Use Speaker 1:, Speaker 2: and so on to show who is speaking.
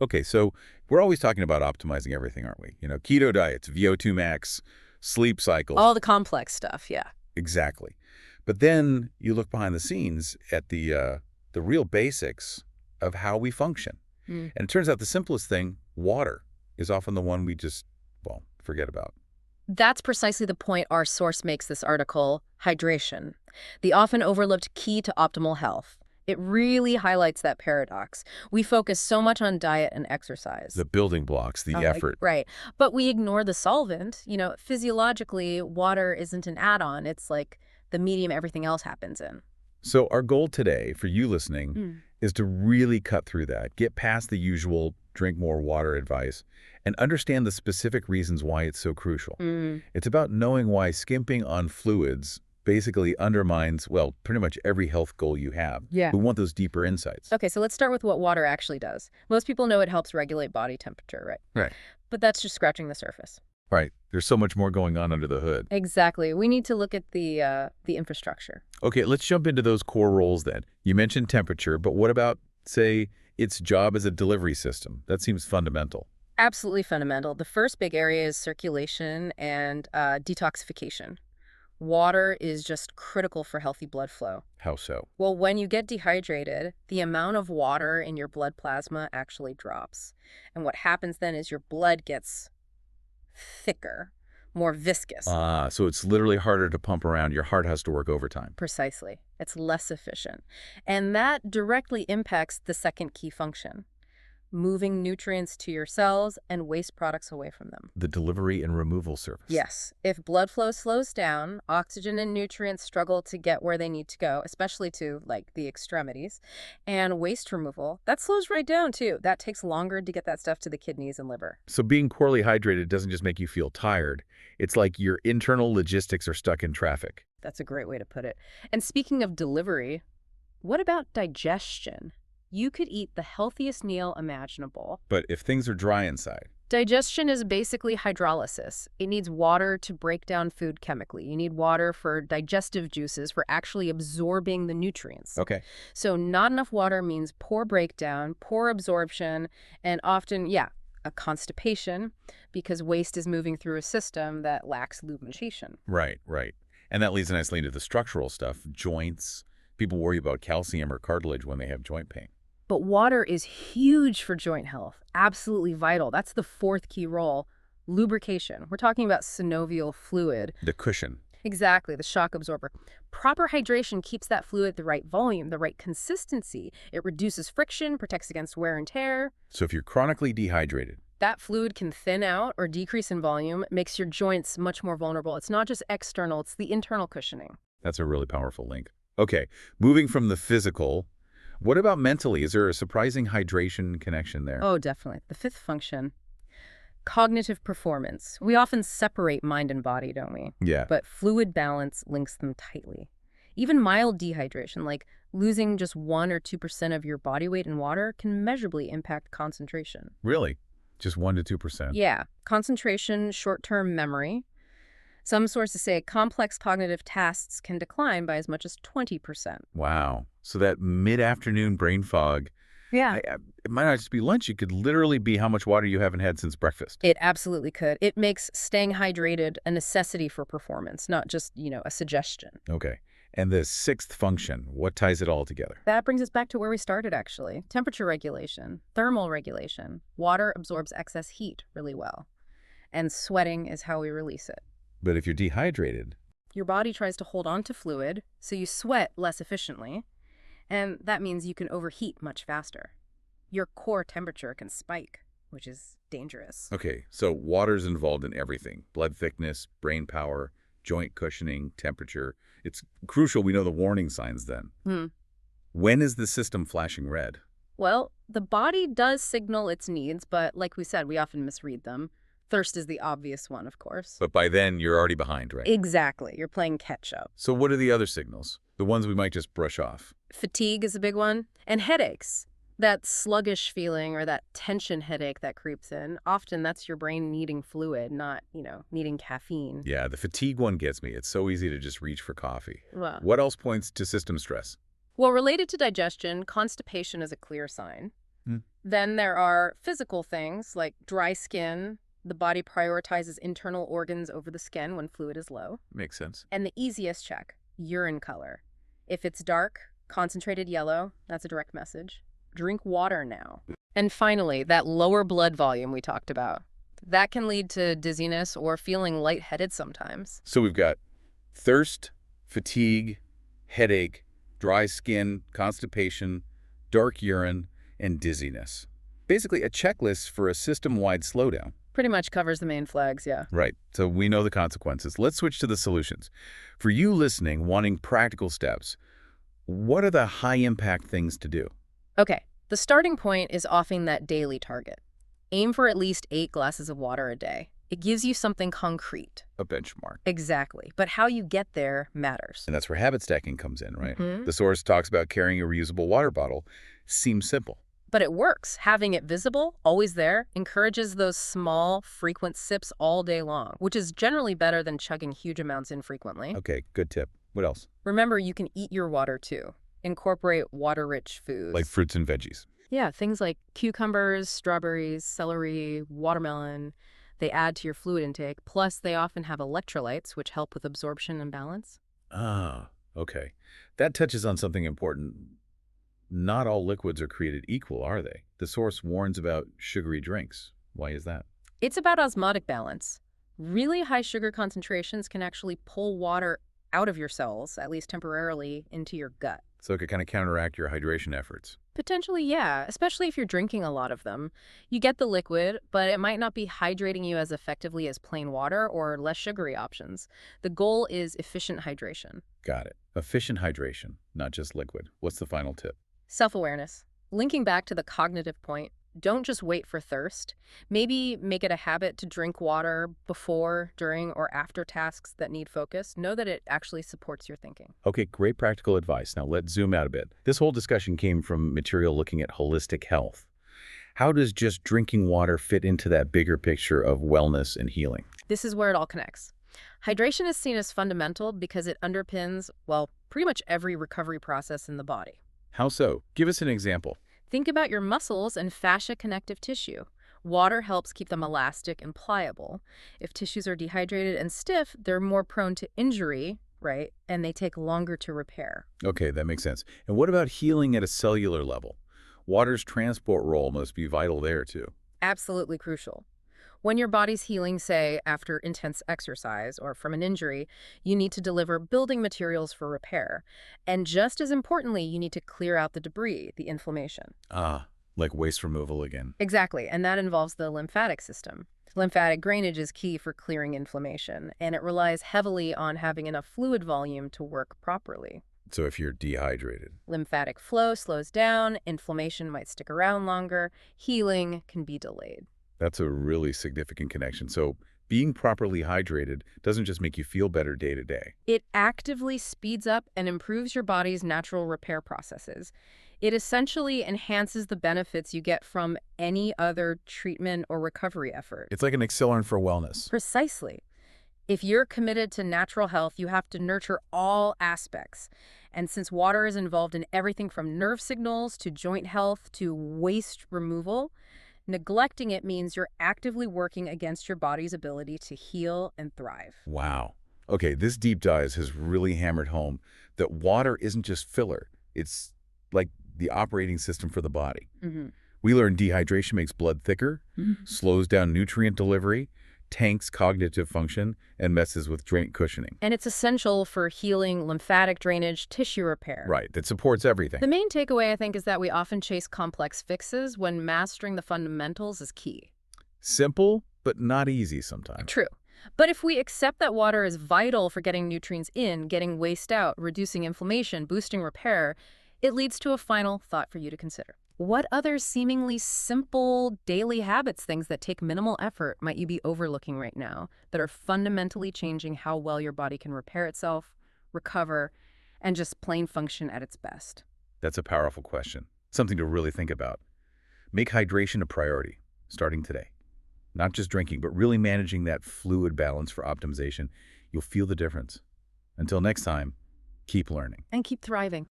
Speaker 1: Okay, so we're always talking about optimizing everything, aren't we? Keto diets, VO2 max, sleep cycles.
Speaker 2: All the complex stuff, yeah.
Speaker 1: Exactly. But then you look behind the scenes at the real basics of how we function.
Speaker 2: Mm.
Speaker 1: And it turns out the simplest thing, water, is often the one we just, well, forget about.
Speaker 2: That's precisely the point our source makes this article, hydration, the often overlooked key to optimal health. It really highlights that paradox. We focus so much on diet and exercise.
Speaker 1: The building blocks, the effort.
Speaker 2: Right. But we ignore the solvent. Physiologically, water isn't an add-on. It's like the medium everything else happens in.
Speaker 1: So our goal today for you listening is to really cut through that, get past the usual drink more water advice, and understand the specific reasons why it's so crucial. It's about knowing why skimping on fluids basically undermines, well, pretty much every health goal you have.
Speaker 2: Yeah.
Speaker 1: We want those deeper insights.
Speaker 2: Okay, so let's start with what water actually does. Most people know it helps regulate body temperature, right?
Speaker 1: Right.
Speaker 2: But that's just scratching the surface.
Speaker 1: Right. There's so much more going on under the hood.
Speaker 2: Exactly. We need to look at the infrastructure.
Speaker 1: Okay, let's jump into those core roles then. You mentioned temperature, but what about, say, its job as a delivery system? That seems fundamental.
Speaker 2: Absolutely fundamental. The first big area is circulation and detoxification. Water is just critical for healthy blood flow.
Speaker 1: How so?
Speaker 2: Well, when you get dehydrated, the amount of water in your blood plasma actually drops. And what happens then is your blood gets thicker, more viscous.
Speaker 1: So it's literally harder to pump around. Your heart has to work overtime.
Speaker 2: Precisely. It's less efficient. And that directly impacts the second key function, moving nutrients to your cells and waste products away from them.
Speaker 1: The delivery and removal service.
Speaker 2: Yes. If blood flow slows down, oxygen and nutrients struggle to get where they need to go, especially to, the extremities. And waste removal, that slows right down, too. That takes longer to get that stuff to the kidneys and liver.
Speaker 1: So being poorly hydrated doesn't just make you feel tired. It's like your internal logistics are stuck in traffic.
Speaker 2: That's a great way to put it. And speaking of delivery, what about digestion? You could eat the healthiest meal imaginable.
Speaker 1: But if things are dry inside.
Speaker 2: Digestion is basically hydrolysis. It needs water to break down food chemically. You need water for digestive juices for actually absorbing the nutrients.
Speaker 1: Okay.
Speaker 2: So not enough water means poor breakdown, poor absorption, and often, a constipation because waste is moving through a system that lacks lubrication.
Speaker 1: Right. And that leads nicely into the structural stuff, joints. People worry about calcium or cartilage when they have joint pain.
Speaker 2: But water is huge for joint health, absolutely vital. That's the fourth key role, lubrication. We're talking about synovial fluid.
Speaker 1: The cushion.
Speaker 2: Exactly, the shock absorber. Proper hydration keeps that fluid the right volume, the right consistency. It reduces friction, protects against wear and tear.
Speaker 1: So if you're chronically dehydrated,
Speaker 2: that fluid can thin out or decrease in volume, makes your joints much more vulnerable. It's not just external, it's the internal cushioning.
Speaker 1: That's a really powerful link. Okay, moving from the physical, what about mentally? Is there a surprising hydration connection there?
Speaker 2: Oh, definitely. The fifth function, cognitive performance. We often separate mind and body, don't we?
Speaker 1: Yeah.
Speaker 2: But fluid balance links them tightly. Even mild dehydration, like losing just 1 or 2% of your body weight in water, can measurably impact concentration.
Speaker 1: Really? Just 1 to 2%?
Speaker 2: Yeah. Concentration, short-term memory. Some sources say complex cognitive tasks can decline by as much as 20%.
Speaker 1: Wow. So that mid-afternoon brain fog,
Speaker 2: Yeah.
Speaker 1: it might not just be lunch. It could literally be how much water you haven't had since breakfast.
Speaker 2: It absolutely could. It makes staying hydrated a necessity for performance, not just, a suggestion.
Speaker 1: Okay. And the sixth function, what ties it all together?
Speaker 2: That brings us back to where we started, actually. Temperature regulation, thermal regulation. Water absorbs excess heat really well. And sweating is how we release it.
Speaker 1: But if you're dehydrated,
Speaker 2: your body tries to hold on to fluid, so you sweat less efficiently, and that means you can overheat much faster. Your core temperature can spike, which is dangerous.
Speaker 1: Okay, so water's involved in everything. Blood thickness, brain power, joint cushioning, temperature. It's crucial we know the warning signs then. When is the system flashing red?
Speaker 2: Well, the body does signal its needs, but like we said, we often misread them. Thirst is the obvious one, of course.
Speaker 1: But by then, you're already behind, right?
Speaker 2: Exactly. You're playing catch-up.
Speaker 1: So what are the other signals? The ones we might just brush off?
Speaker 2: Fatigue is a big one. And headaches. That sluggish feeling or that tension headache that creeps in, often that's your brain needing fluid, not, needing caffeine.
Speaker 1: Yeah, the fatigue one gets me. It's so easy to just reach for coffee.
Speaker 2: Well,
Speaker 1: What else points to system stress?
Speaker 2: related to digestion, constipation is a clear sign. Then there are physical things like dry skin. The body prioritizes internal organs over the skin when fluid is low.
Speaker 1: Makes sense.
Speaker 2: And the easiest check, urine color. If it's dark, concentrated yellow, that's a direct message. Drink water now. And finally, that lower blood volume we talked about. That can lead to dizziness or feeling lightheaded sometimes.
Speaker 1: So we've got thirst, fatigue, headache, dry skin, constipation, dark urine, and dizziness. Basically a checklist for a system-wide slowdown.
Speaker 2: Pretty much covers the main flags, yeah.
Speaker 1: Right. So we know the consequences. Let's switch to the solutions. For you listening, wanting practical steps, what are the high-impact things to do?
Speaker 2: Okay, the starting point is often that daily target. Aim for at least 8 glasses of water a day. It gives you something concrete.
Speaker 1: A benchmark.
Speaker 2: Exactly. But how you get there matters.
Speaker 1: And that's where habit stacking comes in, right? The source talks about carrying a reusable water bottle. Seems simple.
Speaker 2: But it works. Having it visible, always there, encourages those small, frequent sips all day long, which is generally better than chugging huge amounts infrequently.
Speaker 1: Okay, good tip. What else?
Speaker 2: Remember, you can eat your water too. Incorporate water-rich foods.
Speaker 1: Like fruits and veggies.
Speaker 2: Yeah, things like cucumbers, strawberries, celery, watermelon. They add to your fluid intake. Plus, they often have electrolytes, which help with absorption and balance.
Speaker 1: Ah, okay. That touches on something important. Not all liquids are created equal, are they? The source warns about sugary drinks. Why is that?
Speaker 2: It's about osmotic balance. Really high sugar concentrations can actually pull water out of your cells, at least temporarily, into your gut.
Speaker 1: So it could kind of counteract your hydration efforts.
Speaker 2: Potentially, yeah, especially if you're drinking a lot of them. You get the liquid, but it might not be hydrating you as effectively as plain water or less sugary options. The goal is efficient hydration.
Speaker 1: Got it. Efficient hydration, not just liquid. What's the final tip?
Speaker 2: Self-awareness. Linking back to the cognitive point, don't just wait for thirst. Maybe make it a habit to drink water before, during, or after tasks that need focus. Know that it actually supports your thinking.
Speaker 1: Okay, great practical advice. Now let's zoom out a bit. This whole discussion came from material looking at holistic health. How does just drinking water fit into that bigger picture of wellness and healing?
Speaker 2: This is where it all connects. Hydration is seen as fundamental because it underpins, well, pretty much every recovery process in the body.
Speaker 1: How so? Give us an example.
Speaker 2: Think about your muscles and fascia connective tissue. Water helps keep them elastic and pliable. If tissues are dehydrated and stiff, they're more prone to injury, right? And they take longer to repair.
Speaker 1: Okay, that makes sense. And what about healing at a cellular level? Water's transport role must be vital there, too.
Speaker 2: Absolutely crucial. When your body's healing, say, after intense exercise or from an injury, you need to deliver building materials for repair. And just as importantly, you need to clear out the debris, the inflammation.
Speaker 1: Ah, like waste removal again.
Speaker 2: Exactly, and that involves the lymphatic system. Lymphatic drainage is key for clearing inflammation, and it relies heavily on having enough fluid volume to work properly.
Speaker 1: So if you're dehydrated.
Speaker 2: Lymphatic flow slows down, inflammation might stick around longer, healing can be delayed.
Speaker 1: That's a really significant connection. So being properly hydrated doesn't just make you feel better day to day.
Speaker 2: It actively speeds up and improves your body's natural repair processes. It essentially enhances the benefits you get from any other treatment or recovery effort.
Speaker 1: It's like an accelerant for wellness.
Speaker 2: Precisely. If you're committed to natural health, you have to nurture all aspects. And since water is involved in everything from nerve signals to joint health to waste removal, neglecting it means you're actively working against your body's ability to heal and thrive.
Speaker 1: Wow. Okay, this deep dive has really hammered home that water isn't just filler. It's like the operating system for the body. We learned dehydration makes blood thicker, slows down nutrient delivery, tanks cognitive function, and messes with joint cushioning.
Speaker 2: And it's essential for healing, lymphatic drainage, tissue repair.
Speaker 1: Right, that supports everything.
Speaker 2: The main takeaway, I think, is that we often chase complex fixes when mastering the fundamentals is key.
Speaker 1: Simple, but not easy sometimes.
Speaker 2: True. But if we accept that water is vital for getting nutrients in, getting waste out, reducing inflammation, boosting repair, it leads to a final thought for you to consider. What other seemingly simple daily habits, things that take minimal effort, might you be overlooking right now that are fundamentally changing how well your body can repair itself, recover, and just plain function at its best?
Speaker 1: That's a powerful question. Something to really think about. Make hydration a priority, starting today. Not just drinking, but really managing that fluid balance for optimization. You'll feel the difference. Until next time, keep learning.
Speaker 2: And keep thriving.